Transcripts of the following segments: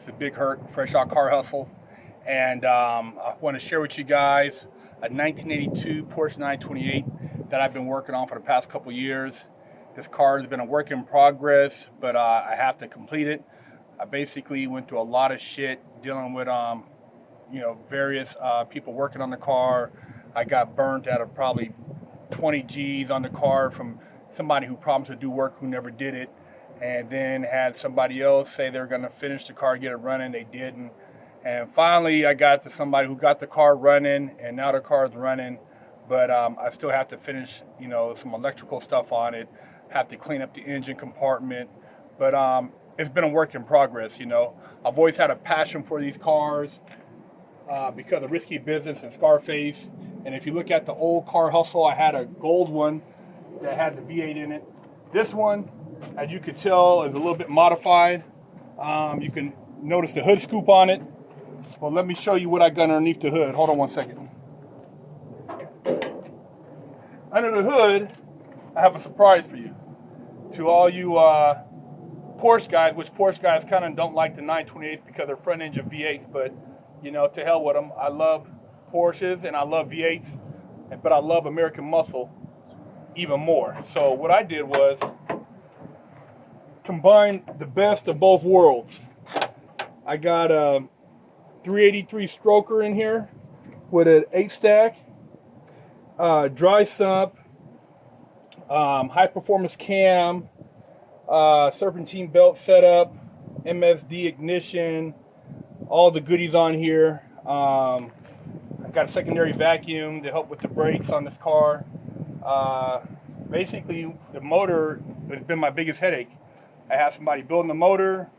It's a Big Hurt, Fresh Out Car Hustle. And I want to share with you guys a 1982 Porsche 928 that I've been working on for the past couple years. This car has been a work in progress, but I have to complete it. I basically went through a lot of shit dealing with various people working on the car. I got burnt out of probably 20 G's on the car from somebody who promised to do work who never did it, and then had somebody else say they're going to finish the car, get it running. They didn't. And finally, I got to somebody who got the car running, and now the car is running. But I still have to finish, some electrical stuff on it. Have to clean up the engine compartment. But it's been a work in progress. I've always had a passion for these cars because of Risky Business and Scarface. And if you look at the old Car Hustle, I had a gold one that had the V8 in it. This one, as you could tell, is a little bit modified. You can notice the hood scoop on it. Well, let me show you what I got underneath the hood. Hold on one second. Under the hood, I have a surprise for you. To all you Porsche guys, which Porsche guys kind of don't like the 928s because they're front engine V8s, but to hell with them. I love Porsches and I love V8s, but I love American muscle even more. So what I did was combine the best of both worlds. I got a 383 stroker in here with an 8-stack, dry sump, high performance cam, serpentine belt setup, MSD ignition, all the goodies on here. I got a secondary vacuum to help with the brakes on this car. Basically, the motor has been my biggest headache. I have somebody building the motor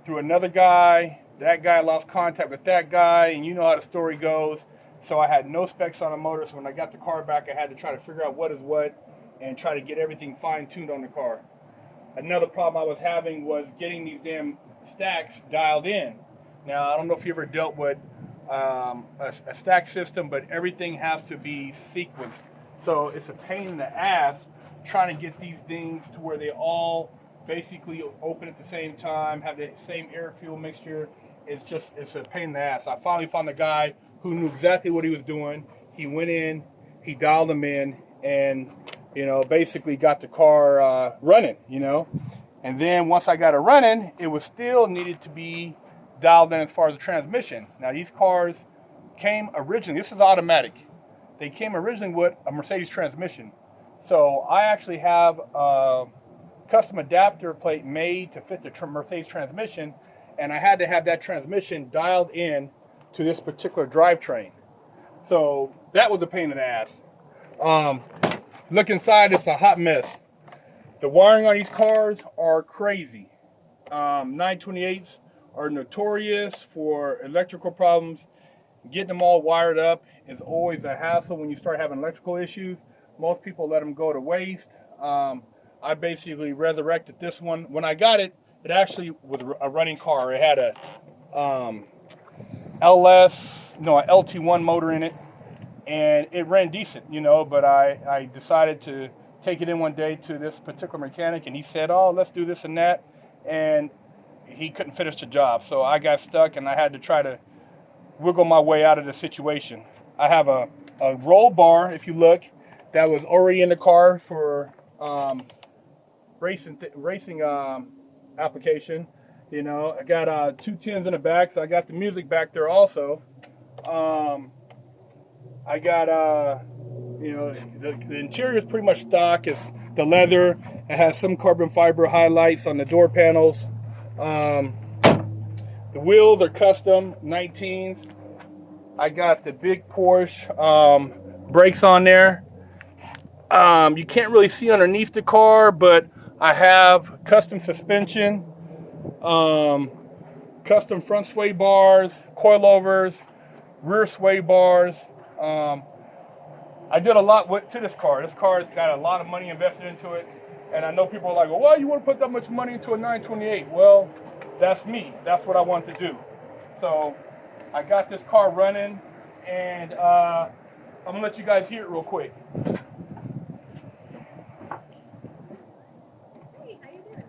through another guy. That guy lost contact with that guy, and you know how the story goes. So I had no specs on the motor, so when I got the car back, I had to try to figure out what is what and try to get everything fine-tuned on the car. Another problem I was having was getting these damn stacks dialed in. Now, I don't know if you ever dealt with a stack system, but everything has to be sequenced. So it's a pain in the ass trying to get these things to where they all basically open at the same time, have the same air-fuel mixture. It's a pain in the ass. I finally found a guy who knew exactly what he was doing. He went in, he dialed them in, and basically got the car running. And then once I got it running, it was still needed to be dialed in as far as the transmission. Now these cars came originally, this is automatic. They came originally with a Mercedes transmission. So I actually have a custom adapter plate made to fit the Mercedes transmission, and I had to have that transmission dialed in to this particular drivetrain. So that was a pain in the ass. Look inside, it's a hot mess. The wiring on these cars are crazy. 928s are notorious for electrical problems. Getting them all wired up is always a hassle when you start having electrical issues. Most people let them go to waste. I basically resurrected this one. When I got it, it actually was a running car. It had a LT1 motor in it, and it ran decent, but I decided to take it in one day to this particular mechanic, and he said, oh, let's do this and that, and he couldn't finish the job. So I got stuck, and I had to try to wiggle my way out of the situation. I have a roll bar, if you look, that was already in the car for racing application. I got 2 tins in the back, so I got the music back there also. I got the interior is pretty much stock. It's the leather. It has some carbon fiber highlights on the door panels. The wheels are custom 19s. I got the big Porsche brakes on there. You can't really see underneath the car, but I have custom suspension, custom front sway bars, coilovers, rear sway bars. I did a lot to this car. This car's got a lot of money invested into it. And I know people are like, well, why you want to put that much money into a 928? Well, that's me. That's what I want to do. So I got this car running, and I'm going to let you guys hear it real quick. Hey, how you doing?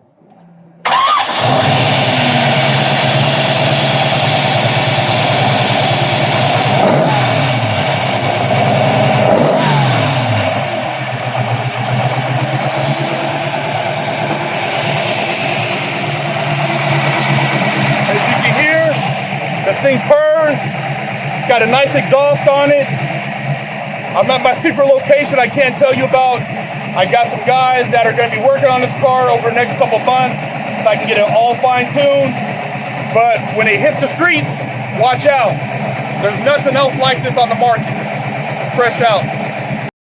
got a nice exhaust on it. I'm at my secret location I can't tell you about. I got some guys that are going to be working on this car over the next couple months so I can get it all fine-tuned. But when it hits the streets, watch out. There's nothing else like this on the market. Fresh out.